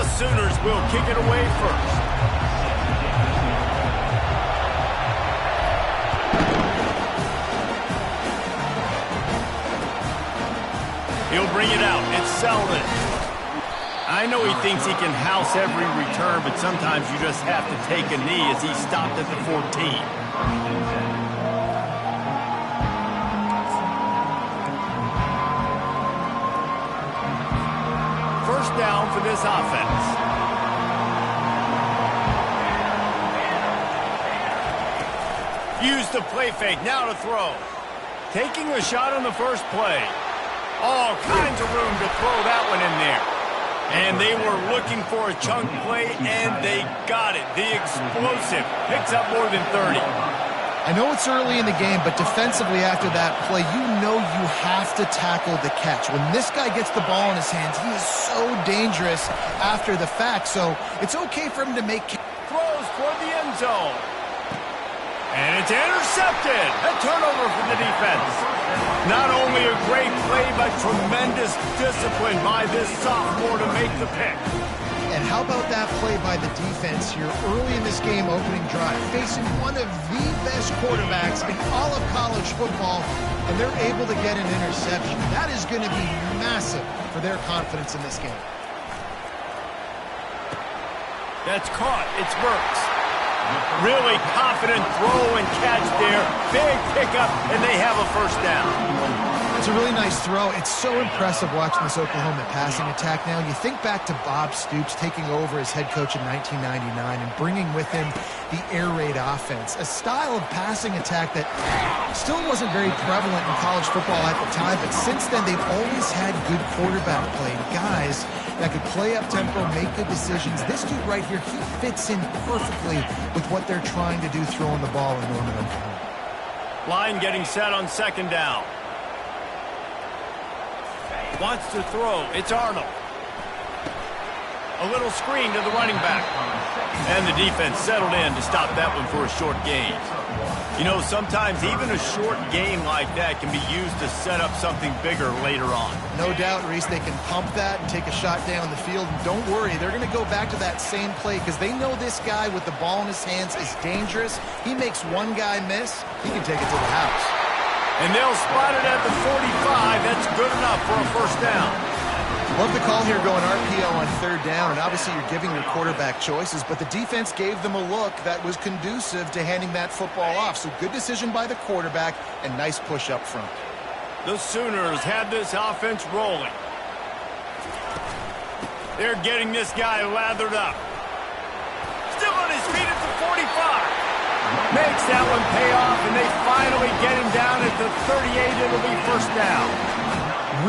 The Sooners will kick it away first. He'll bring it out. It's Selden. I know he thinks he can house every return, but sometimes you just have to take a knee as he stopped at the 14. First down for this offense. Use the play fake. Now to throw. Taking a shot on the first play. All kinds of room to throw that one in there. And they were looking for a chunk play, and they got it. The explosive picks up more than 30. I know it's early in the game, but defensively after that play, you know you have to tackle the catch. When this guy gets the ball in his hands, he is so dangerous after the fact. So it's okay for him to make throws toward the end zone. And it's intercepted. A turnover for the defense. Not only a great play, but tremendous discipline by this sophomore to make the pick. And how about that play by the defense here early in this game opening drive, facing one of the best quarterbacks in all of college football, and they're able to get an interception. That is going to be massive for their confidence in this game. That's caught. It's Burks. Really confident throw and catch there. Big pickup, and they have a first down. It's a really nice throw. It's so impressive watching this Oklahoma passing attack now. You think back to Bob Stoops taking over as head coach in 1999 and bringing with him the air raid offense, a style of passing attack that still wasn't very prevalent in college football at the time, but since then they've always had good quarterback play, guys that could play up tempo, make good decisions. This dude right here, he fits in perfectly with what they're trying to do throwing the ball in Norman, Oklahoma. Line getting set on second down. Wants to throw. It's Arnold. A little screen to the running back. And the defense settled in to stop that one for a short gain. You know, sometimes even a short game like that can be used to set up something bigger later on. No doubt, Reese, they can pump that and take a shot down the field. And don't worry, they're going to go back to that same play because they know this guy with the ball in his hands is dangerous. He makes one guy miss, he can take it to the house. And they'll spot it at the 45. That's good enough for a first down. Love the call here going RPO on third down, and obviously you're giving your quarterback choices, but the defense gave them a look that was conducive to handing that football off. So good decision by the quarterback and nice push up front. The Sooners had this offense rolling. They're getting this guy lathered up. Still on his feet at the 45. Makes that one pay off, and they finally get him down at the 38. It'll be first down.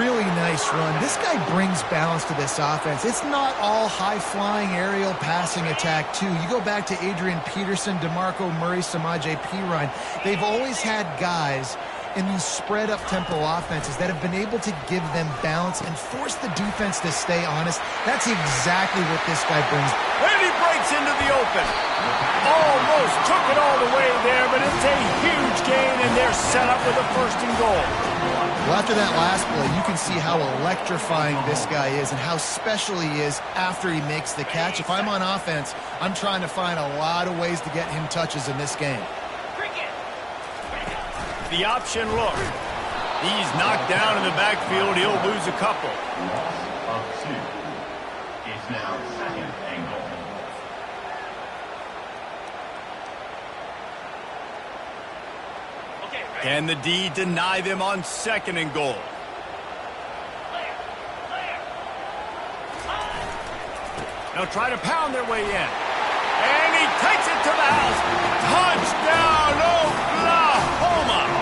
Really nice run. This guy brings balance to this offense. It's not all high-flying aerial passing attack, too. You go back to Adrian Peterson, DeMarco Murray, Samaje Perine. They've always had guys in these spread-up tempo offenses that have been able to give them balance and force the defense to stay honest. That's exactly what this guy brings. And he breaks into the open. Almost took it all the way there, but it's a huge gain, and they're set up with a first and goal. Well, after that last play, you can see how electrifying this guy is and how special he is after he makes the catch. If I'm on offense, I'm trying to find a lot of ways to get him touches in this game. The option look. He's knocked down in the backfield. He'll lose a couple. Loss of 2 is now second and goal. Can the D deny them on second and goal? They'll try to pound their way in. And he takes it to the house. Touchdown, Oklahoma!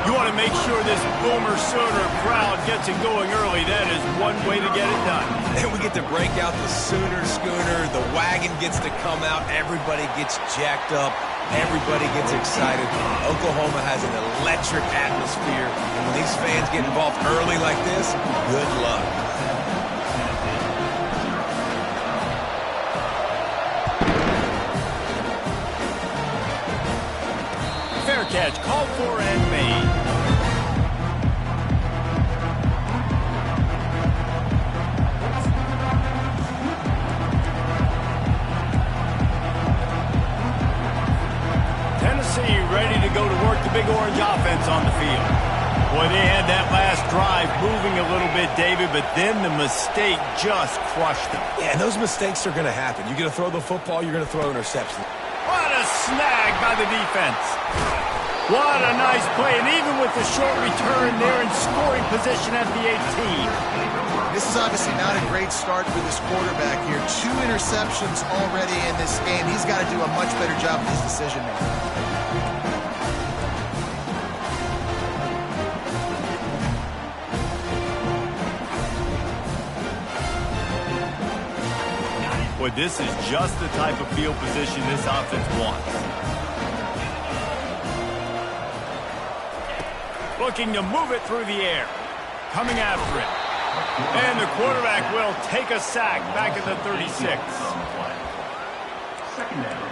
You want to make sure this Boomer Sooner crowd gets it going early. That is one way to get it done. And we get to break out the Sooner schooner. The wagon gets to come out. Everybody gets jacked up. Everybody gets excited. Oklahoma has an electric atmosphere. And when these fans get involved early like this, good luck. Fair catch, called for and made. the Big Orange offense on the field. Boy, they had that last drive moving a little bit, David, but then the mistake just crushed them. Yeah, and those mistakes are going to happen. You're going to throw the football, you're going to throw interception. What a snag by the defense. What a nice play, and even with the short return, they're in scoring position at the 18. This is obviously not a great start for this quarterback here. 2 interceptions already in this game. He's got to do a much better job with his decision making. Boy, this is just the type of field position this offense wants. Looking to move it through the air. Coming after it. And the quarterback will take a sack back at the 36. Second down.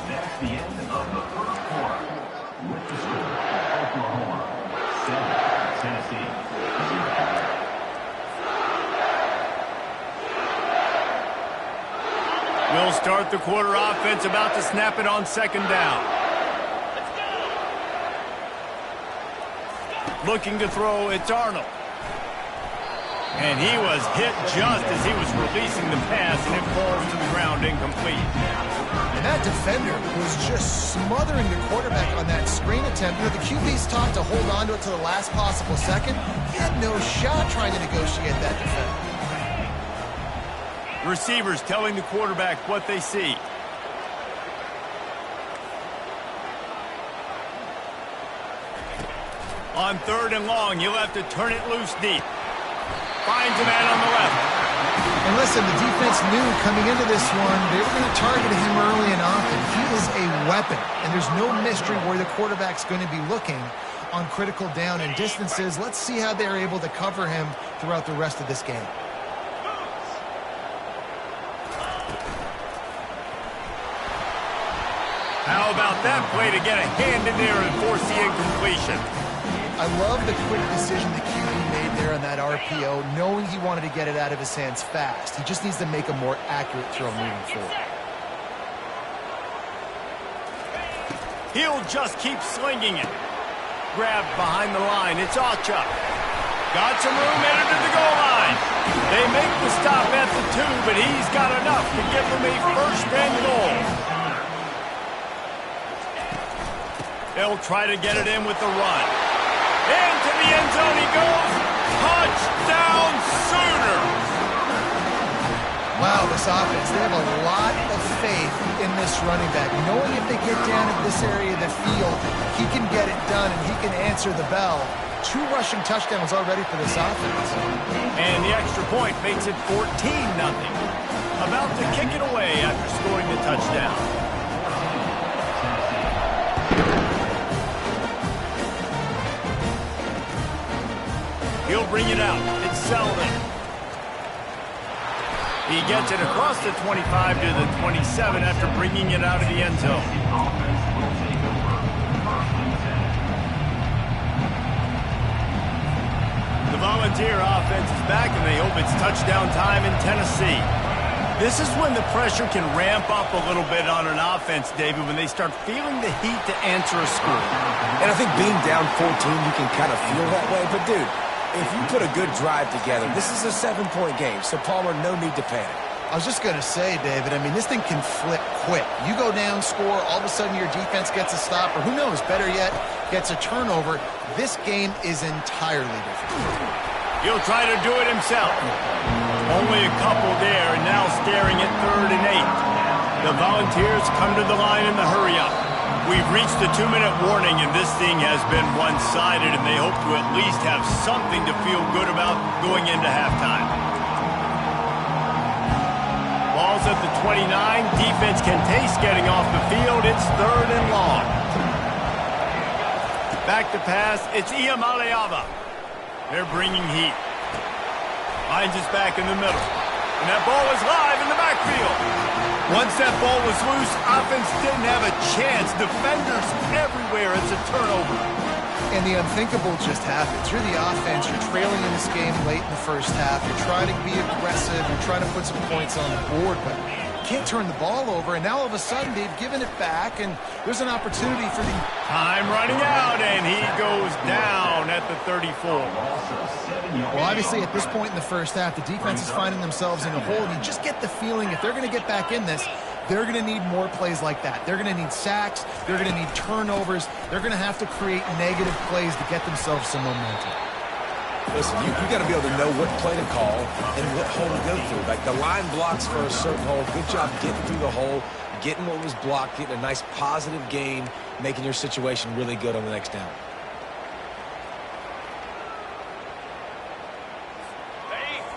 That's the end of the first quarter. With the score, Oklahoma 7, Tennessee 0. We'll start the quarter offense, about to snap it on second down. Looking to throw, it's Arnold. And he was hit just as he was releasing the pass, and it falls to the ground incomplete. And that defender was just smothering the quarterback on that screen attempt. You know, the QB's taught to hold on to it to the last possible second. He had no shot trying to negotiate that defender. Receivers telling the quarterback what they see. On third and long, you'll have to turn it loose deep. Finds a man on the left. And listen, the defense knew coming into this one, they were going to target him early and often. He is a weapon, and there's no mystery where the quarterback's going to be looking on critical down and distances. Let's see how they're able to cover him throughout the rest of this game. How about that play to get a hand in there and force the incompletion? I love the quick decision the QB made there on that RPO, knowing he wanted to get it out of his hands fast. He just needs to make a more accurate throw moving forward. He'll just keep slinging it. Grabbed behind the line. It's Achuk. Got some room headed to the goal line. They make the stop at the 2, but he's got enough to give them a first and goal. They'll try to get it in with the run. Into the end zone he goes. Touchdown Sooners! Wow, this offense, they have a lot of faith in this running back. Knowing if they get down in this area of the field, he can get it done and he can answer the bell. 2 rushing touchdowns already for this offense. And the extra point makes it 14-0. About to kick it away after scoring the touchdown. He'll bring it out. It's Selden. He gets it across the 25 to the 27 after bringing it out of the end zone. The Volunteer offense is back, and they hope it's touchdown time in Tennessee. This is when the pressure can ramp up a little bit on an offense, David, when they start feeling the heat to answer a score. And I think being down 14, you can kind of feel that way. But, dude, if you put a good drive together, this is a 7-point game, so Palmer, no need to panic. I was just going to say, David, I mean, this thing can flip quick. You go down, score, all of a sudden your defense gets a stop, or who knows, better yet, gets a turnover. This game is entirely different. He'll try to do it himself. Only a couple there, and now staring at 3rd and 8. The Volunteers come to the line in the hurry-up. We've reached the 2-minute warning, and this thing has been one-sided, and they hope to at least have something to feel good about going into halftime. Ball's at the 29. Defense can taste getting off the field. It's 3rd and long. Back to pass. It's Iamaleava. They're bringing heat. Finds us back in the middle. And that ball is live in the backfield. Once that ball was loose, offense didn't have a chance. Defenders everywhere. It's a turnover. And the unthinkable just happens. You're the offense. You're trailing in this game late in the first half. You're trying to be aggressive. You're trying to put some points on the board, but can't turn the ball over. And now all of a sudden, they've given it back, and there's an opportunity for the... Time running out, and he goes down at the 34. Well, obviously, at this point in the first half, the defense is finding themselves in a hole, and you just get the feeling if they're going to get back in this, they're going to need more plays like that. They're going to need sacks. They're going to need turnovers. They're going to have to create negative plays to get themselves some momentum. Listen, you got to be able to know what play to call and what hole to go through. Like the line blocks for a certain hole. Good job getting through the hole, getting what was blocked, getting a nice positive gain, making your situation really good on the next down.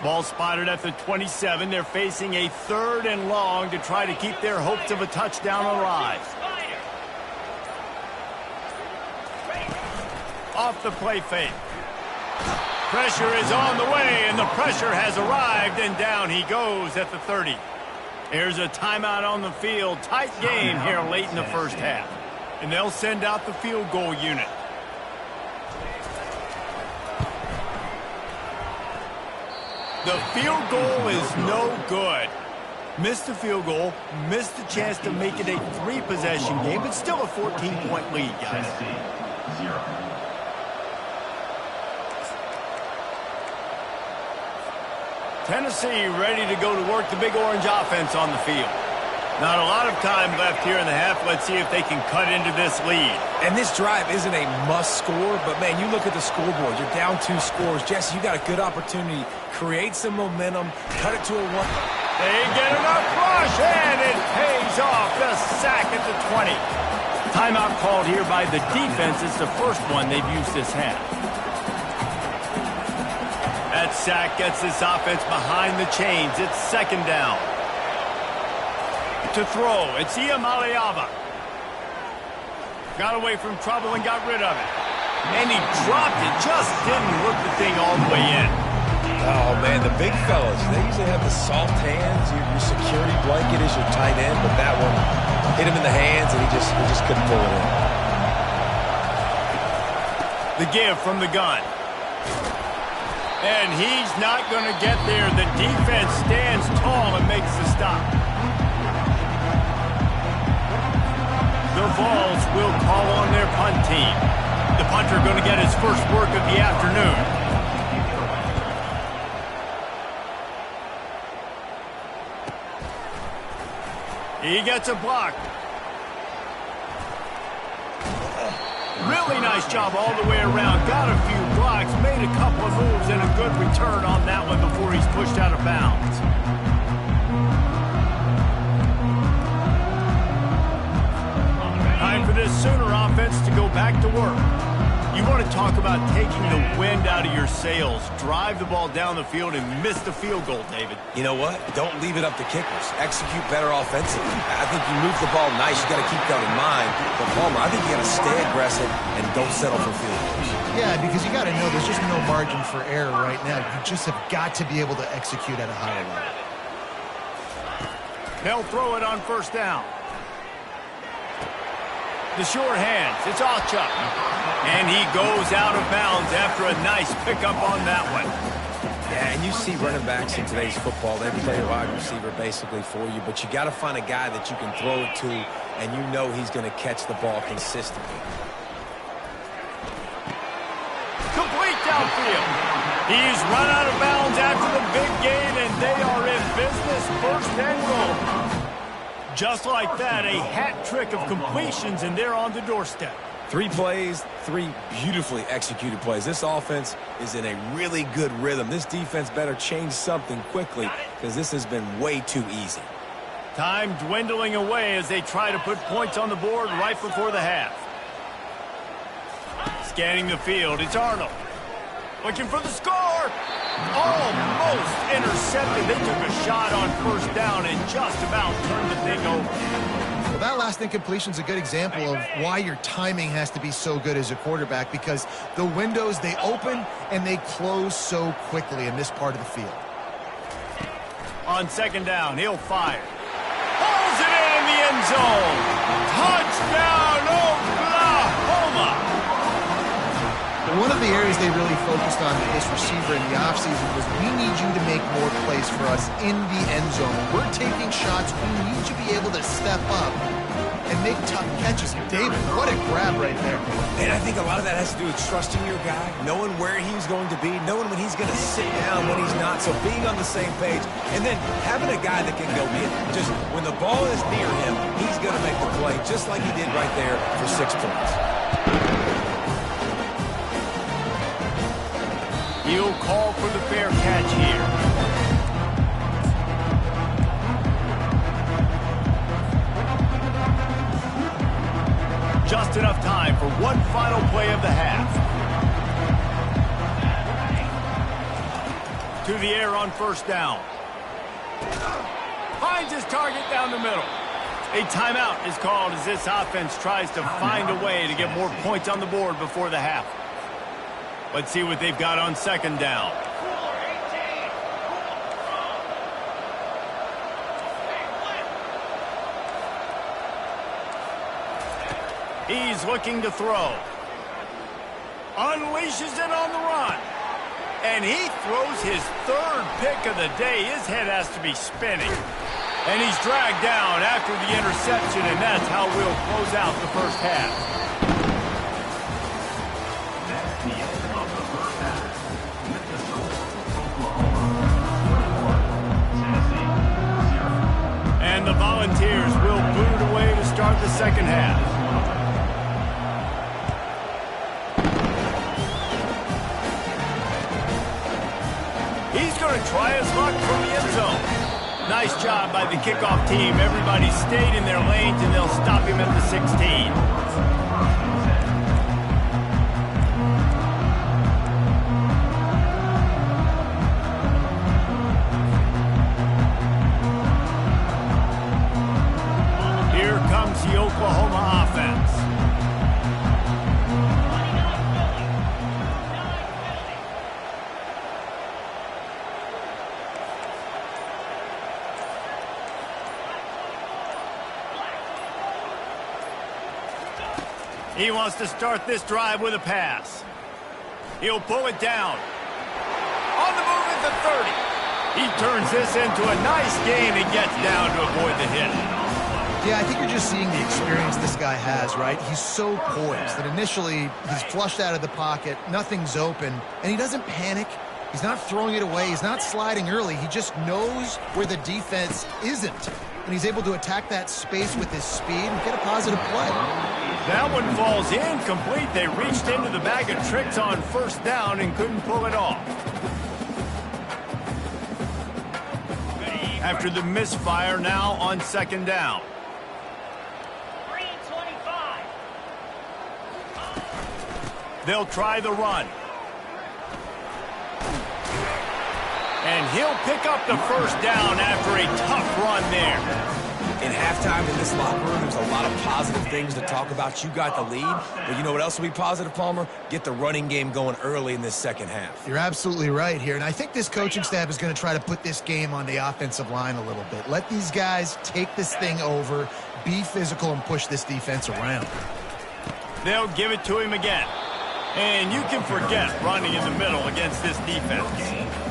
Ball spotted at the 27. They're facing a 3rd and long to try to keep their hopes of a touchdown alive. Off the play fake. Pressure is on the way, and the pressure has arrived, and down he goes at the 30. There's a timeout on the field. Tight game here late in the first half. And they'll send out the field goal unit. The field goal is no good. Missed the field goal, missed the chance to make it a 3-possession game, but still a 14-point lead, guys. Tennessee, 0. Tennessee ready to go to work the Big Orange offense on the field. Not a lot of time left here in the half. Let's see if they can cut into this lead. And this drive isn't a must score, but, man, you look at the scoreboard. You're down 2 scores. Jesse, you got a good opportunity. Create some momentum. Cut it to a 1. They get enough rush, and it pays off. The sack at the 20. Timeout called here by the defense. It's the first one they've used this half. That sack gets this offense behind the chains. It's 2nd down. To throw, it's Iamaleava. Got away from trouble and got rid of it. And he dropped it. Just didn't work the thing all the way in. Oh, man, the big fellas, they usually have the soft hands. Your security blanket is your tight end, but that one hit him in the hands, and he just couldn't pull it in. The give from the gun. And he's not going to get there. The defense stands tall and makes the stop. The Vols will call on their punt team. The punter going to get his first work of the afternoon. He gets a block. Really nice job all the way around. Got a few blocks, made a couple of moves, and a good return on that one before he's pushed out of bounds. Time for this Sooner offense to go back to work. You want to talk about taking the wind out of your sails. Drive the ball down the field and miss the field goal, David. You know what? Don't leave it up to kickers. Execute better offensively. I think you move the ball nice. You got to keep that in mind. But, Palmer, I think you got to stay aggressive and don't settle for field goals. Yeah, because you got to know there's just no margin for error right now. You just have got to be able to execute at a higher level. They'll throw it on 1st down. The short hands. It's Achuk. And he goes out of bounds after a nice pickup on that one. Yeah, and you see running backs in today's football. They play a wide receiver basically for you, but you got to find a guy that you can throw it to, and you know he's going to catch the ball consistently. Complete downfield. He's run out of bounds after the big gain, and they are in business. 1st and goal. Just like that, a hat trick of completions, and they're on the doorstep. 3 plays, 3 beautifully executed plays. This offense is in a really good rhythm. This defense better change something quickly because this has been way too easy. Time dwindling away as they try to put points on the board right before the half. Scanning the field, it's Arnold. Looking for the score. Almost intercepted. They took a shot on 1st down and just about turned the thing over. Well, that last incompletion is a good example of why your timing has to be so good as a quarterback, because the windows, they open and they close so quickly in this part of the field. On 2nd down, he'll fire. Oh, end zone. Touchdown, Oklahoma! One of the areas they really focused on with this receiver in the offseason was, we need you to make more plays for us in the end zone. We're taking shots. We need you to be able to step up and make tough catches. David, what a grab right there. And I think a lot of that has to do with trusting your guy, knowing where he's going to be, knowing when he's going to sit down, when he's not. So being on the same page, and then having a guy that can go get it. Just when the ball is near him, he's going to make the play, just like he did right there for 6 points. He'll call for the fair catch here. Just enough time for one final play of the half. To the air on first down. Finds his target down the middle. A timeout is called as this offense tries to find a way to get more points on the board before the half. Let's see what they've got on second down. He's looking to throw. Unleashes it on the run. And he throws his third pick of the day. His head has to be spinning. And he's dragged down after the interception, and that's how we'll close out the first half. And the Volunteers will boot away to start the second half. He's going to try his luck from the end zone. Nice job by the kickoff team. Everybody stayed in their lanes, and they'll stop him at the 16. The Oklahoma offense. He wants to start this drive with a pass. He'll pull it down. On the move at the 30. He turns this into a nice gain and gets down to avoid the hit. Yeah, I think you're just seeing the experience this guy has, right? He's so poised that initially he's flushed out of the pocket, nothing's open, and he doesn't panic. He's not throwing it away. He's not sliding early. He just knows where the defense isn't, and he's able to attack that space with his speed and get a positive play. That one falls incomplete. They reached into the bag of tricks on first down and couldn't pull it off. After the misfire, now on second down. They'll try the run. And he'll pick up the first down after a tough run there. In halftime in this locker room, there's a lot of positive things to talk about. You got the lead, but you know what else will be positive, Palmer? Get the running game going early in this second half. You're absolutely right here, and I think this coaching staff is going to try to put this game on the offensive line a little bit. Let these guys take this thing over, be physical, and push this defense around. They'll give it to him again. And you can forget running in the middle against this defense.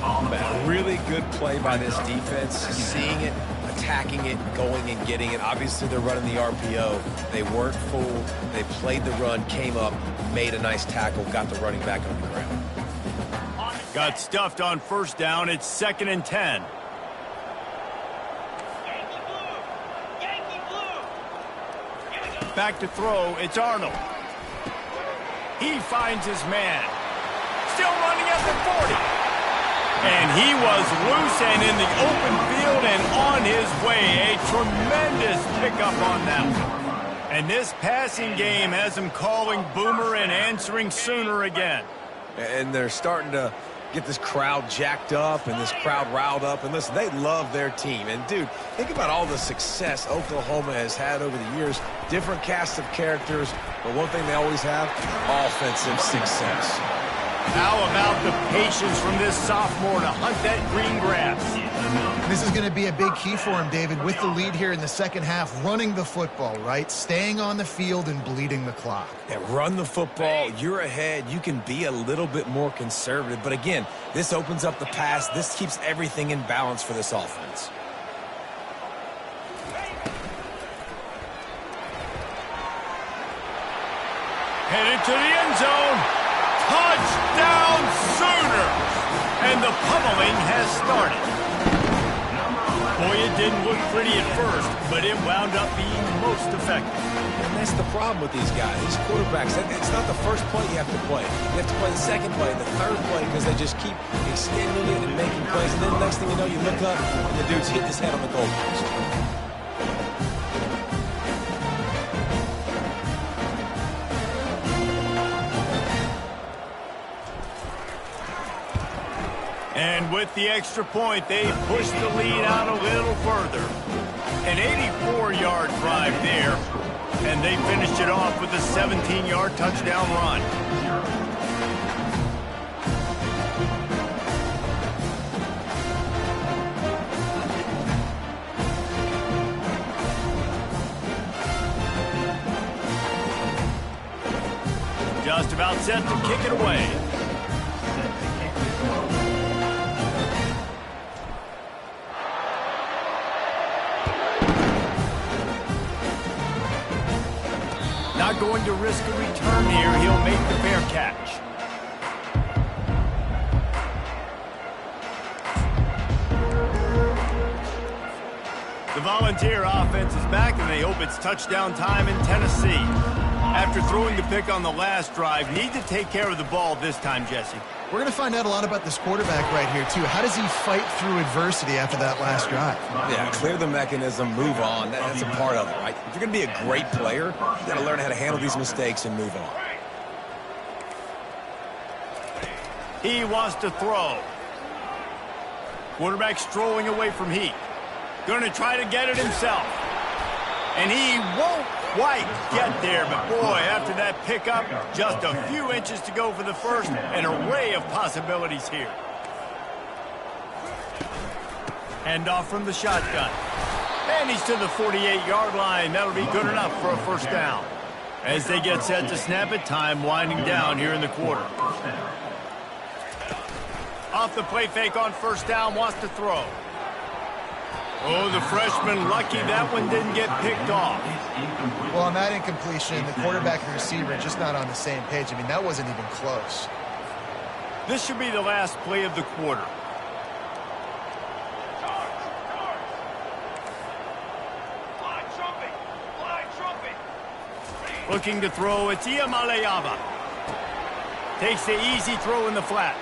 A really good play by this defense, seeing it, attacking it, going and getting it. Obviously, they're running the RPO. They weren't fooled. They played the run, came up, made a nice tackle, got the running back on the ground. Got stuffed on first down. It's 2nd and 10. Back to throw. It's Arnold. He finds his man. Still running at the 40. And he was loose and in the open field and on his way. A tremendous pickup on that one. And this passing game has him calling Boomer and answering Sooner again. And they're starting to get this crowd jacked up and this crowd riled up. And listen, they love their team. And, dude, think about all the success Oklahoma has had over the years. Different cast of characters. But one thing they always have, offensive success. How about the patience from this sophomore to hunt that green grass? This is going to be a big key for him, David, with the lead here in the second half, running the football, right? Staying on the field and bleeding the clock. Yeah, run the football. You're ahead. You can be a little bit more conservative. But again, this opens up the pass. This keeps everything in balance for this offense. Headed to the end zone. Touchdown Sooners! And the pummeling has started. Boy, it didn't look pretty at first, but it wound up being most effective. And that's the problem with these guys, these quarterbacks. It's not the first play you have to play. You have to play the second play, the third play, because they just keep extending it and making plays. And then the next thing you know, you look up, and the dude's hitting his head on the goalpost. And with the extra point, they pushed the lead out a little further. An 84-yard drive there, and they finished it off with a 17-yard touchdown run. Just about set to kick it away. Not going to risk a return here. He'll make the fair catch. The Volunteer offense is back, and they hope it's touchdown time in Tennessee. After throwing the pick on the last drive, need to take care of the ball this time, Jesse. We're going to find out a lot about this quarterback right here, too. How does he fight through adversity after that last drive? Yeah, clear the mechanism, move on. That's a part of it, right? If you're going to be a great player, you got to learn how to handle these mistakes and move on. He wants to throw. Quarterback strolling away from Heat. Going to try to get it himself. And he won't quite get there, but boy, after that pickup, just a few inches to go for the first, an array of possibilities here. Hand off from the shotgun. And he's to the 48-yard line. That'll be good enough for a first down. As they get set to snap it, time winding down here in the quarter. Off the play fake on first down, wants to throw. Oh, the freshman lucky that one didn't get picked off. Well, on that incompletion, the quarterback and receiver just not on the same page. I mean, that wasn't even close. This should be the last play of the quarter. Looking to throw, it's Iamaleava. Takes the easy throw in the flat.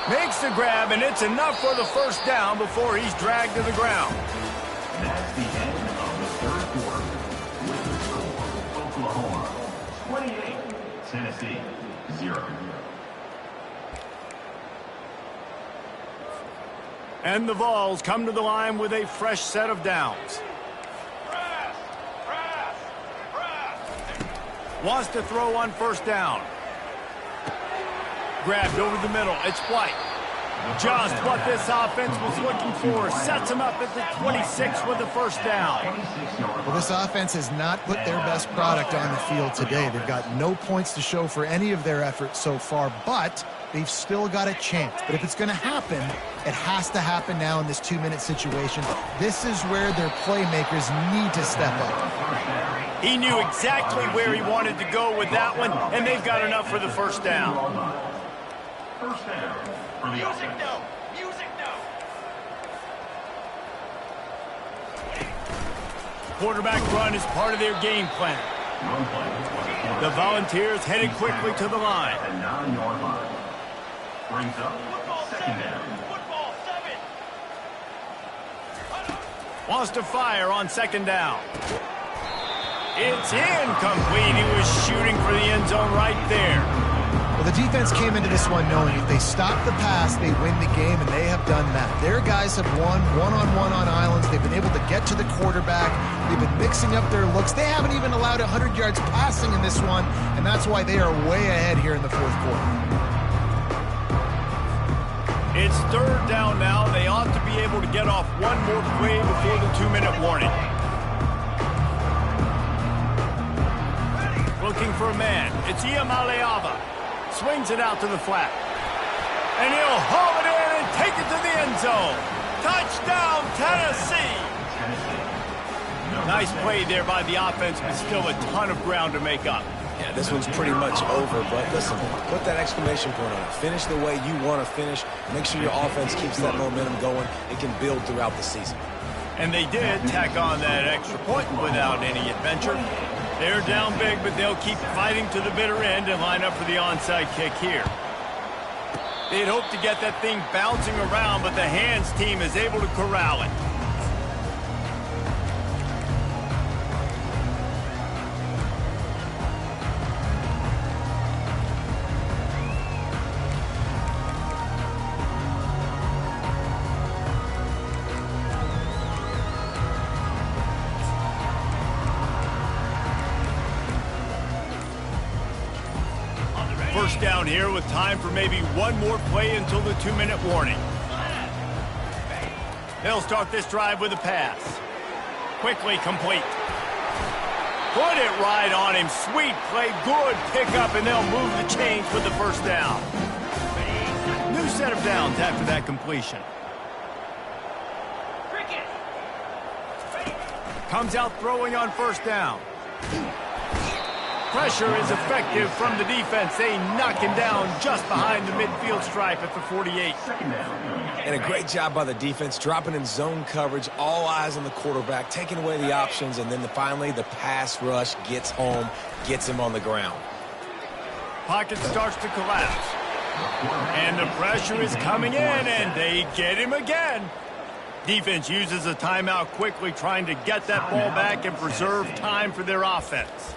Makes the grab, and it's enough for the first down before he's dragged to the ground. That's the end of the third quarter. With the score, Oklahoma 28, Tennessee 0. And the Vols come to the line with a fresh set of downs. Wants to throw on first down. Grabbed over the middle. It's White. Just what this offense was looking for. Sets him up at the 26 with the first down. Well, this offense has not put their best product on the field today. They've got no points to show for any of their efforts so far, but they've still got a chance. But if it's going to happen, it has to happen now in this 2-minute situation. This is where their playmakers need to step up. He knew exactly where he wanted to go with that one, and they've got enough for the first down. First down for the offense. Quarterback run is part of their game plan. The Volunteers headed quickly to the line. At 9-yard line. Brings up second down. Wants to fire on second down. It's incomplete. He was shooting for the end zone right there. Well, the defense came into this one knowing if they stop the pass, they win the game, and they have done that. Their guys have won one-on-one on islands. They've been able to get to the quarterback. They've been mixing up their looks. They haven't even allowed 100 yards passing in this one, and that's why they are way ahead here in the fourth quarter. It's third down now. They ought to be able to get off one more play before the 2-minute warning. Looking for a man. It's Iamaleava. Swings it out to the flat. And he'll haul it in and take it to the end zone. Touchdown, Tennessee! Nice play there by the offense, but still a ton of ground to make up. Yeah, this one's pretty much over, but listen, put that exclamation point on it. Finish the way you want to finish. Make sure your offense keeps that momentum going. It can build throughout the season. And they did tack on that extra point without any adventure. They're down big, but they'll keep fighting to the bitter end and line up for the onside kick here. They'd hoped to get that thing bouncing around, but the hands team is able to corral it. First down here with time for maybe one more play until the 2-minute warning. They'll start this drive with a pass. Quickly complete. Put it right on him. Sweet play, good pickup, and they'll move the chains with the first down. New set of downs after that completion. Comes out throwing on first down. Pressure is effective from the defense. They knock him down just behind the midfield stripe at the 48. And a great job by the defense, dropping in zone coverage, all eyes on the quarterback, taking away the options, and then finally the pass rush gets home, gets him on the ground. Pocket starts to collapse. And the pressure is coming in, and they get him again. Defense uses a timeout quickly, trying to get that ball back and preserve time for their offense.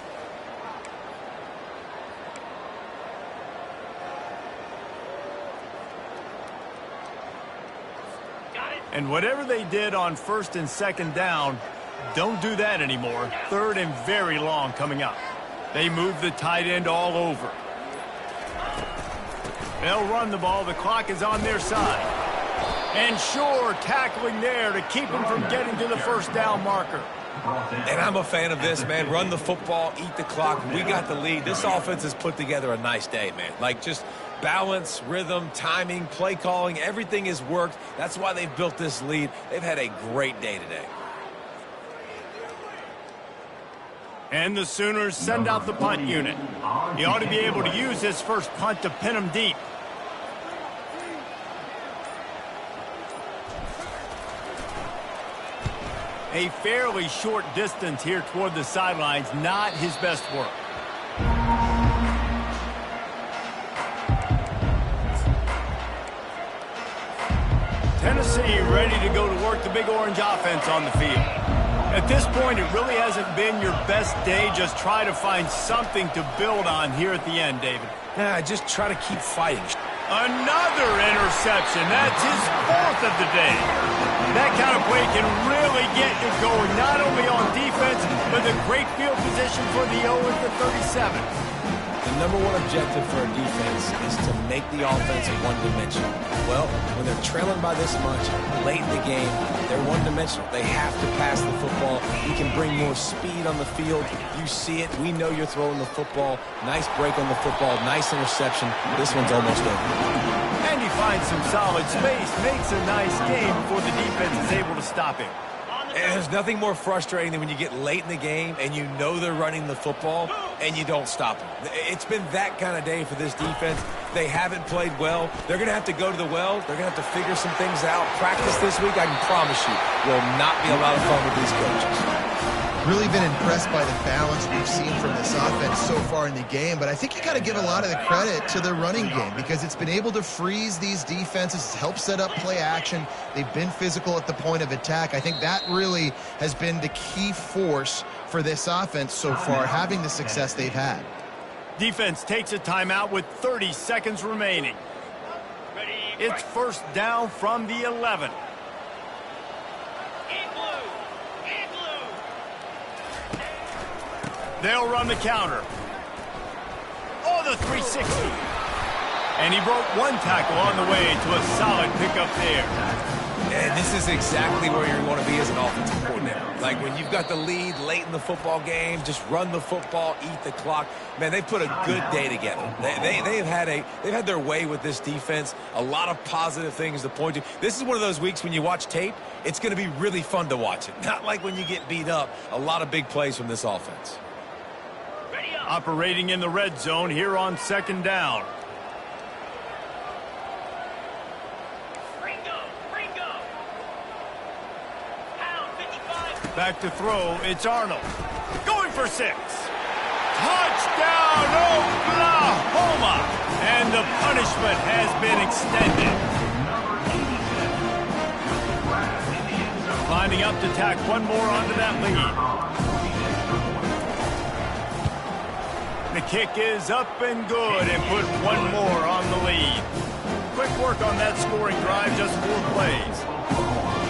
And whatever they did on first and second down, don't do that anymore. Third and very long coming up. They move the tight end all over. They'll run the ball. The clock is on their side. And sure, tackling there to keep them from getting to the first down marker. And I'm a fan of this, man. Run the football, eat the clock. We got the lead. This offense has put together a nice day, man. Like, just balance, rhythm, timing, play calling, everything has worked. That's why they've built this lead. They've had a great day today. And the Sooners send out the punt unit. He ought to be able to use his first punt to pin him deep. A fairly short distance here toward the sidelines, not his best work. Tennessee ready to go to work the Big Orange offense on the field. At this point, it really hasn't been your best day. Just try to find something to build on here at the end, David. Yeah, just try to keep fighting. Another interception. That's his fourth of the day. That kind of play can really get you going, not only on defense, but the great field position for the 0 at the 37. The number one objective for a defense is to make the offense one-dimensional. Well, when they're trailing by this much, late in the game, they're one-dimensional. They have to pass the football. You can bring more speed on the field. You see it. We know you're throwing the football. Nice break on the football. Nice interception. This one's almost over. And he finds some solid space, makes a nice game before the defense is able to stop him. And there's nothing more frustrating than when you get late in the game and you know they're running the football and you don't stop them. It's been that kind of day for this defense. They haven't played well. They're going to have to go to the well. They're going to have to figure some things out. Practice this week, I can promise you, will not be a lot of fun with these coaches. Really been impressed by the balance we've seen from this offense so far in the game, but I think you got to give a lot of the credit to the running game because it's been able to freeze these defenses, help set up play action. They've been physical at the point of attack. I think that really has been the key force for this offense so far, having the success they've had. Defense takes a timeout with 30 seconds remaining. It's first down from the 11. They'll run the counter. Oh, the 360. And he broke one tackle on the way to a solid pickup there. And this is exactly where you want to be as an offensive coordinator. Like when you've got the lead late in the football game, just run the football, eat the clock. Man, they put a good day together. They've had their way with this defense. A lot of positive things to point to. This is one of those weeks when you watch tape, it's going to be really fun to watch it. Not like when you get beat up. A lot of big plays from this offense. Operating in the red zone here on 2nd down. Back to throw, it's Arnold. Going for 6. Touchdown, Oklahoma! And the punishment has been extended. Lining up to tack one more onto that lead. The kick is up and good and put one more on the lead. Quick work on that scoring drive, just 4 plays.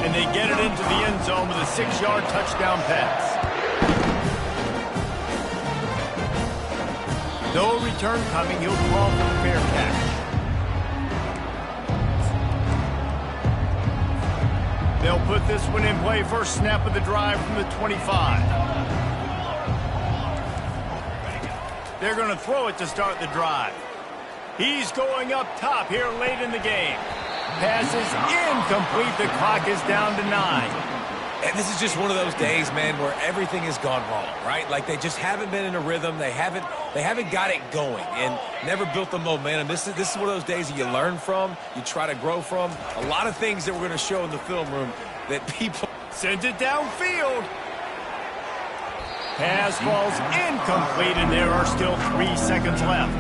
And they get it into the end zone with a 6-yard touchdown pass. No return coming. He'll call for the fair catch. They'll put this one in play. First snap of the drive from the 25. They're going to throw it to start the drive. He's going up top here late in the game. Pass is incomplete. The clock is down to 9. And this is just one of those days, man, where everything has gone wrong, right? Like they just haven't been in a rhythm. They haven't got it going and never built the momentum. This is one of those days that you learn from, you try to grow from. A lot of things that we're going to show in the film room that people sent it downfield. Pass falls incomplete, and there are still 3 seconds left.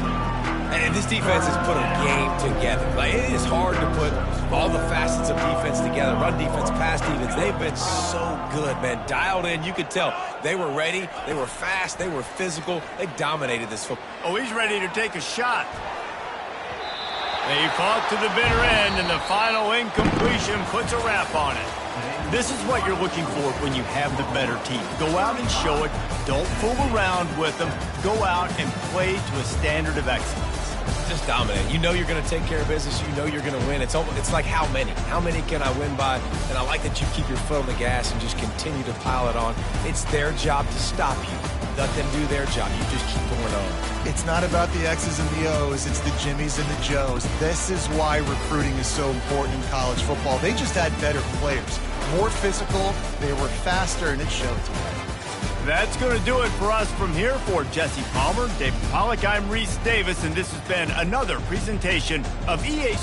And this defense has put a game together. Like, it is hard to put all the facets of defense together. Run defense, pass defense. They've been so good, man. Dialed in. You could tell they were ready. They were fast. They were physical. They dominated this football. Oh, he's ready to take a shot. They fought to the bitter end, and the final incompletion puts a wrap on it. This is what you're looking for when you have the better team. Go out and show it. Don't fool around with them. Go out and play to a standard of excellence. Just dominate. You know you're going to take care of business. You know you're going to win. It's like how many? How many can I win by? And I like that you keep your foot on the gas and just continue to pile it on. It's their job to stop you. Let them do their job. You just keep going on. It's not about the X's and the O's. It's the Jimmies and the Joes. This is why recruiting is so important in college football. They just had better players. More physical. They were faster, and it showed today. That's going to do it for us from here. For Jesse Palmer, David Pollack, I'm Reese Davis, and this has been another presentation of EA